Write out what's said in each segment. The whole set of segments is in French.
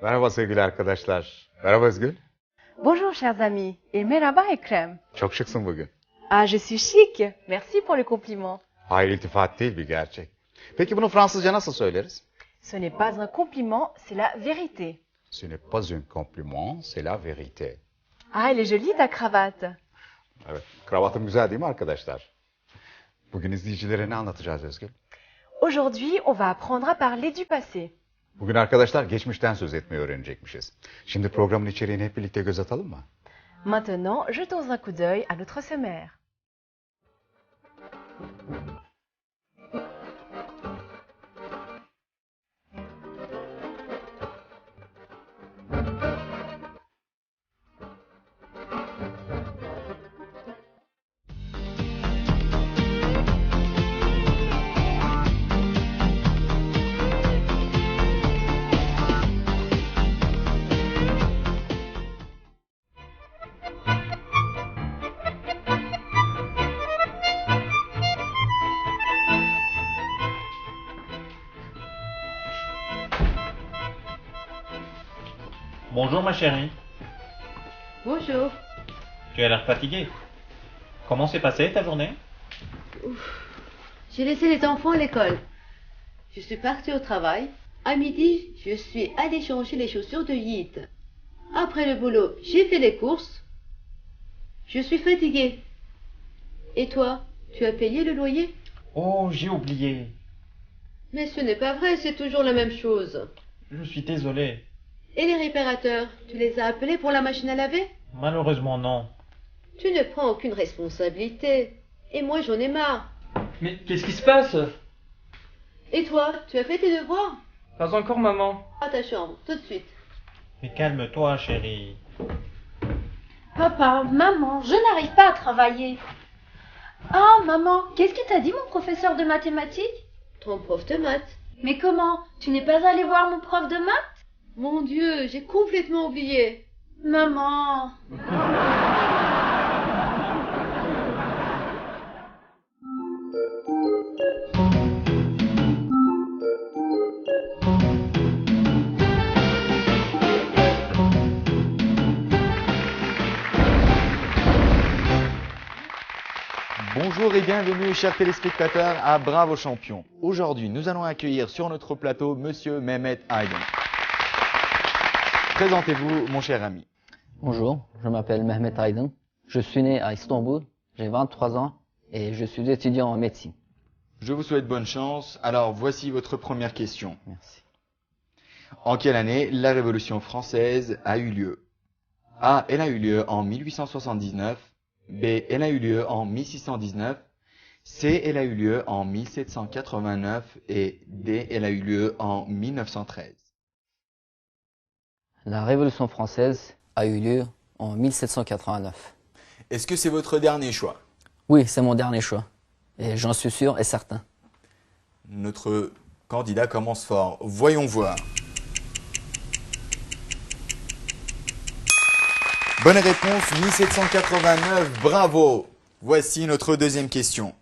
Merhaba sevgili arkadaşlar. Merhaba Özgül. Bonjour chers amis et merhaba Ekrem. Çok şıksın bugün. Ah je suis chic. Merci pour le compliment. Hayır, iltifat değil, bir gerçek. Peki bunu Fransızca nasıl söyleriz? Ce n'est pas un compliment, c'est la vérité. Ce n'est pas un compliment, c'est la vérité. Ah elle est jolie ta cravate. Evet, kravatım güzel değil mi arkadaşlar? Bugün izleyicilere ne anlatacağız Özgül? Aujourd'hui on va apprendre à parler du passé. Bugün arkadaşlar geçmişten söz etmeyi öğrenecekmişiz. Şimdi programın içeriğini hep birlikte göz atalım mı? Maintenant jetons un coup d'œil à notre sommaire. Bonjour ma chérie, Bonjour. tu as l'air fatiguée. Comment s'est passée ta journée? J'ai laissé les enfants à l'école. Je suis partie au travail. À midi, je suis allée changer les chaussures de Yid. Après le boulot, j'ai fait les courses. Je suis fatiguée. Et toi, tu as payé le loyer? Oh, j'ai oublié. Mais ce n'est pas vrai, c'est toujours la même chose. Je suis désolé. Et les réparateurs, tu les as appelés pour la machine à laver? Malheureusement non. Tu ne prends aucune responsabilité. Et moi, j'en ai marre. Mais qu'est-ce qui se passe? Et toi, tu as fait tes devoirs? Pas encore, maman. À ta chambre, tout de suite. Mais calme-toi chérie. Papa, maman, je n'arrive pas à travailler. Ah, maman, qu'est-ce que t'a dit mon professeur de mathématiques? Ton prof de maths. Mais comment? Tu n'es pas allé voir mon prof de maths? Mon Dieu, j'ai complètement oublié. Maman. Bonjour et bienvenue chers téléspectateurs à Bravo Champion. Aujourd'hui nous allons accueillir sur notre plateau Monsieur Mehmet Aydın. Présentez-vous mon cher ami. Bonjour, je m'appelle Mehmet Aydın. Je suis né à Istanbul, j'ai 23 ans et je suis étudiant en médecine. Je vous souhaite bonne chance. Alors voici votre première question. Merci. En quelle année la Révolution française a eu lieu? A. Elle a eu lieu en 1879. B. Elle a eu lieu en 1619. C. Elle a eu lieu en 1789. Et D. Elle a eu lieu en 1913. La Révolution française a eu lieu en 1789. Est-ce que c'est votre dernier choix? Oui, c'est mon dernier choix. Et j'en suis sûr et certain. Notre candidat commence fort. Voyons voir. Bonne réponse, 1789, bravo. Voici notre deuxième question.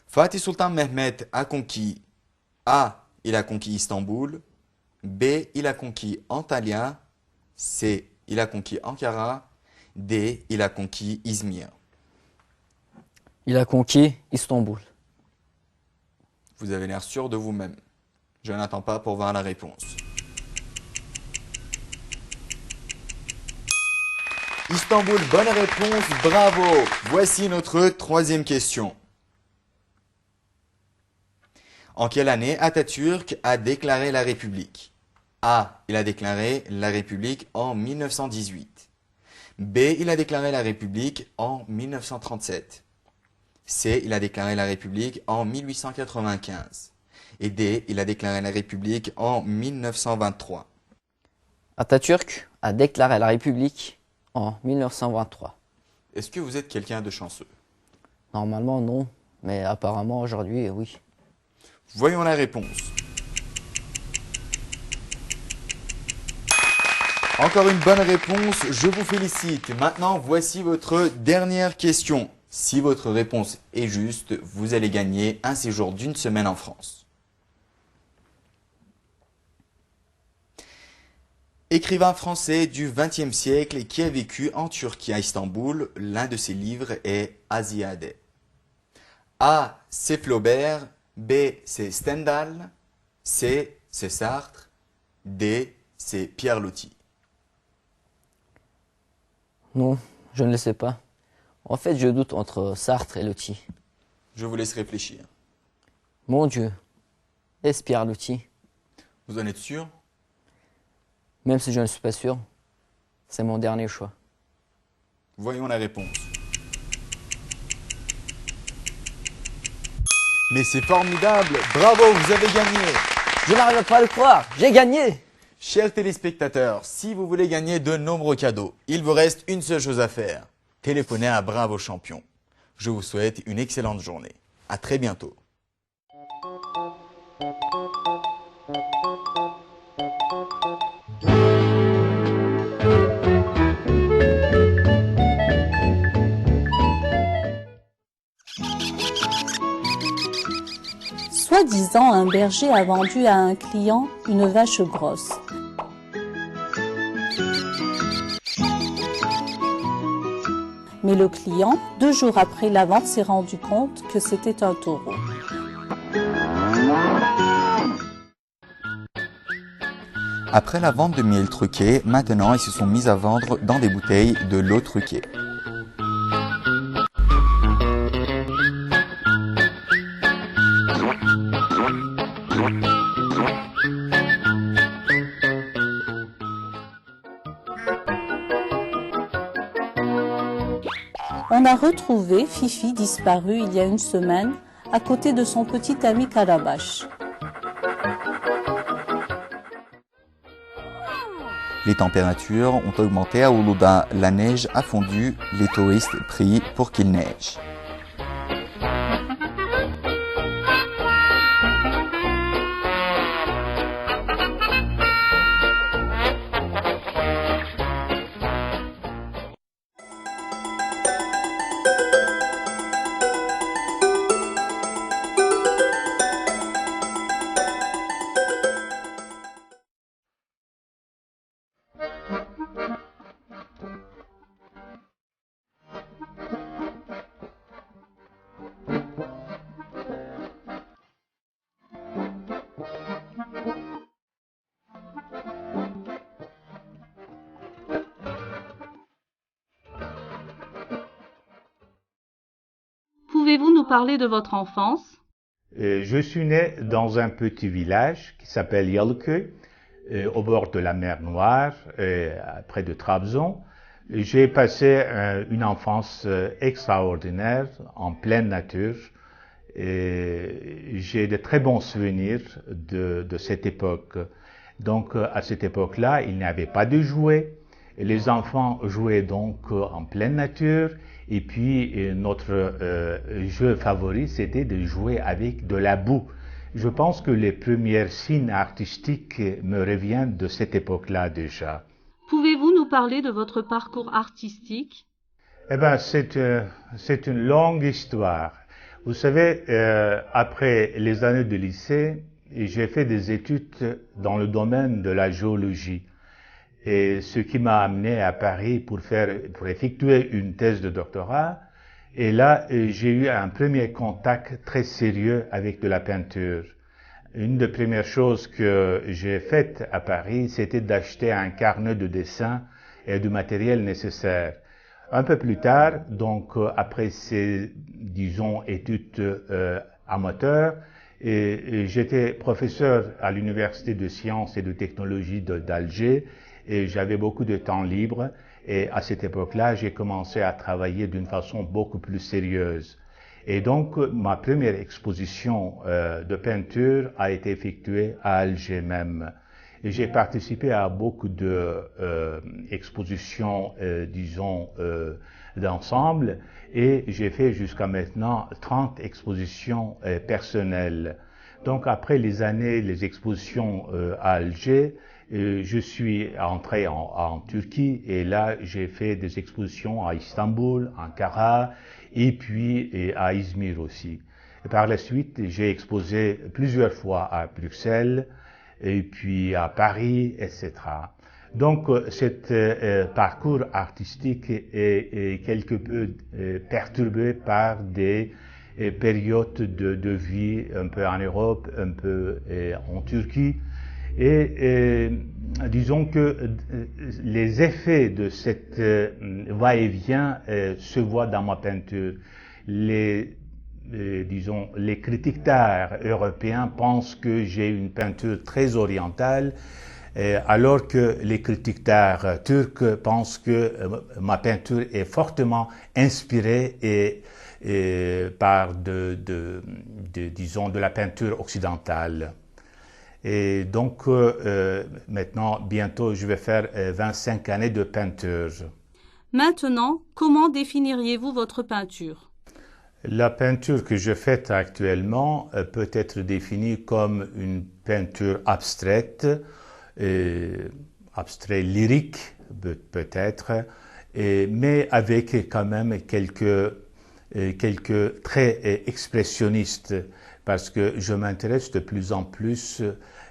Fatih Sultan Mehmet a conquis A. Il a conquis Istanbul. B. Il a conquis Antalya. C. Il a conquis Ankara. D. Il a conquis Izmir. Il a conquis Istanbul. Vous avez l'air sûr de vous-même. Je n'attends pas pour voir la réponse. Istanbul, bonne réponse, bravo. Voici notre troisième question. En quelle année Atatürk a déclaré la République? A. Il a déclaré la République en 1918. B. Il a déclaré la République en 1937. C. Il a déclaré la République en 1895. Et D. Il a déclaré la République en 1923. Atatürk a déclaré la République en 1923. Est-ce que vous êtes quelqu'un de chanceux? Normalement non, mais apparemment aujourd'hui oui. Voyons la réponse. Encore une bonne réponse, je vous félicite. Maintenant, voici votre dernière question. Si votre réponse est juste, vous allez gagner un séjour d'une semaine en France. Écrivain français du XXe siècle qui a vécu en Turquie à Istanbul, l'un de ses livres est Asiade. A. C'est Flaubert. B. C'est Stendhal. C. C'est Sartre. D. C'est Pierre Loti. Non, je ne le sais pas. En fait, je doute entre Sartre et Loti. Je vous laisse réfléchir. Mon Dieu, est-ce Pierre Loti? Vous en êtes sûr? Même si je ne suis pas sûr, c'est mon dernier choix. Voyons la réponse. Mais c'est formidable! Bravo, vous avez gagné! Je n'arrive pas à le croire, j'ai gagné! Chers téléspectateurs, si vous voulez gagner de nombreux cadeaux, il vous reste une seule chose à faire. Téléphonez à Bravo Champion. Je vous souhaite une excellente journée. À très bientôt. Soi-disant, un berger a vendu à un client une vache grosse. Mais le client, 2 jours après la vente, s'est rendu compte que c'était un taureau. Après la vente de miel truqué, maintenant ils se sont mis à vendre dans des bouteilles de l'eau truquée. On a retrouvé Fifi disparue il y a une semaine à côté de son petit ami Calabash. Les températures ont augmenté à Uludağ, la neige a fondu, les touristes prient pour qu'il neige. Pouvez-vous nous parler de votre enfance? Je suis né dans un petit village qui s'appelle Yalıköy, au bord de la mer Noire, près de Trabzon. J'ai passé une enfance extraordinaire, en pleine nature. J'ai de très bons souvenirs de cette époque. Donc, à cette époque-là, il n'y avait pas de jouets. Les enfants jouaient donc en pleine nature. Et puis, notre jeu favori, c'était de jouer avec de la boue. Je pense que les premiers signes artistiques me reviennent de cette époque-là déjà. Pouvez-vous nous parler de votre parcours artistique? Eh bien, c'est une longue histoire. Vous savez, après les années de lycée, j'ai fait des études dans le domaine de la géologie. Et ce qui m'a amené à Paris pour effectuer une thèse de doctorat. Et là, j'ai eu un premier contact très sérieux avec de la peinture. Une des premières choses que j'ai faites à Paris, c'était d'acheter un carnet de dessin et du matériel nécessaire. Un peu plus tard, donc après ces, disons, études amateurs, J'étais professeur à l'Université de sciences et de technologie d'Alger et j'avais beaucoup de temps libre. Et à cette époque-là, j'ai commencé à travailler d'une façon beaucoup plus sérieuse. Et donc, ma première exposition de peinture a été effectuée à Alger même. Et j'ai participé à beaucoup d'expositions, disons, d'ensemble. Et j'ai fait jusqu'à maintenant 30 expositions personnelles. Donc, après les années, les expositions à Alger, je suis entré en Turquie et là j'ai fait des expositions à Istanbul, Ankara et puis à Izmir aussi. Et par la suite, j'ai exposé plusieurs fois à Bruxelles et puis à Paris, etc. Donc cet parcours artistique est quelque peu perturbé par des périodes de vie un peu en Europe, un peu en Turquie. Et disons que les effets de cette va-et-vient se voient dans ma peinture. Disons, les critiques d'art européens pensent que j'ai une peinture très orientale, alors que les critiques d'art turcs pensent que ma peinture est fortement inspirée par disons, de la peinture occidentale. Et donc, maintenant, bientôt, je vais faire 25 années de peinture. Maintenant, comment définiriez-vous votre peinture? La peinture que je fais actuellement peut être définie comme une peinture abstraite, abstrait lyrique peut-être, mais avec quand même quelques traits expressionnistes, parce que je m'intéresse de plus en plus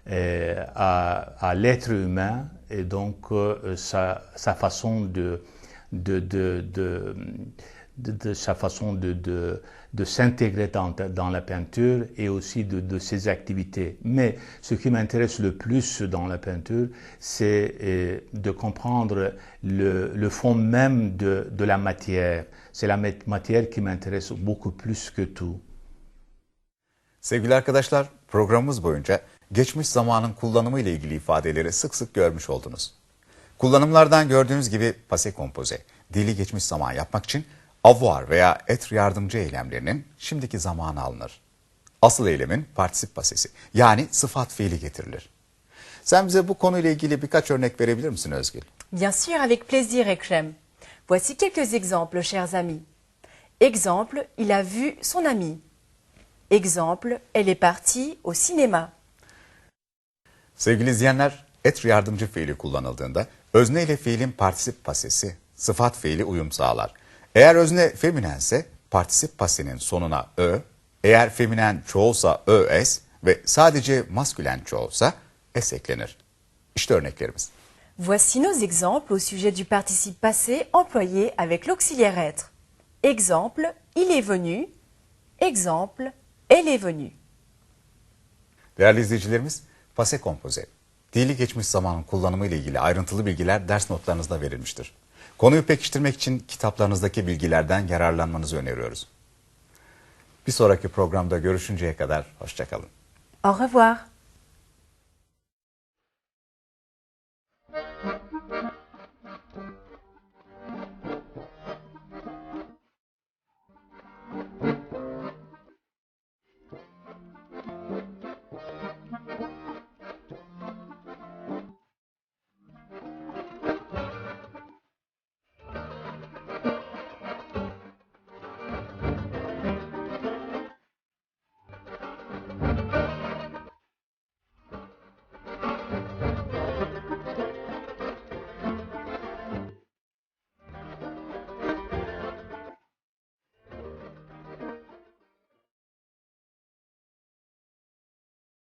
à l'être humain et donc sa façon de s'intégrer dans la peinture et aussi de ses activités. Mais ce qui m'intéresse le plus dans la peinture, c'est de comprendre le fond même de la matière. C'est la matière qui m'intéresse beaucoup plus que tout. Sevgili arkadaşlar, programımız boyunca geçmiş zamanın kullanımı ile ilgili ifadeleri sık sık görmüş oldunuz. Kullanımlardan gördüğünüz gibi passé composé, dili geçmiş zaman yapmak için avoir veya être yardımcı eylemlerinin şimdiki zamanı alınır. Asıl eylemin particip passesi, yani sıfat fiili getirilir. Sen bize bu konuyla ilgili birkaç örnek verebilir misin Özgül? Bien sûr, avec plaisir, Ekrem. Voici quelques exemples, chers amis. Exemple, il a vu son ami. Exemple, elle est partie au cinéma. Sevgili izleyenler, être yardımcı fiili kullanıldığında özne ile fiilin particip passesi, sıfat fiili uyum sağlar. Eğer özne feminense particip passenin sonuna ö, eğer feminen çoğulsa ös ve sadece maskülen çoğulsa s eklenir. İşte örneklerimiz. Voici nos exemples au sujet du participe passé employé avec l'auxiliaire être. Exemple, il est venu. Exemple, elle est venue. Değerli izleyicilerimiz, passé composé, dili geçmiş zamanın kullanımı ile ilgili ayrıntılı bilgiler ders notlarınızda verilmiştir. Konuyu pekiştirmek için kitaplarınızdaki bilgilerden yararlanmanızı öneriyoruz. Bir sonraki programda görüşünceye kadar hoşça kalın. Au revoir.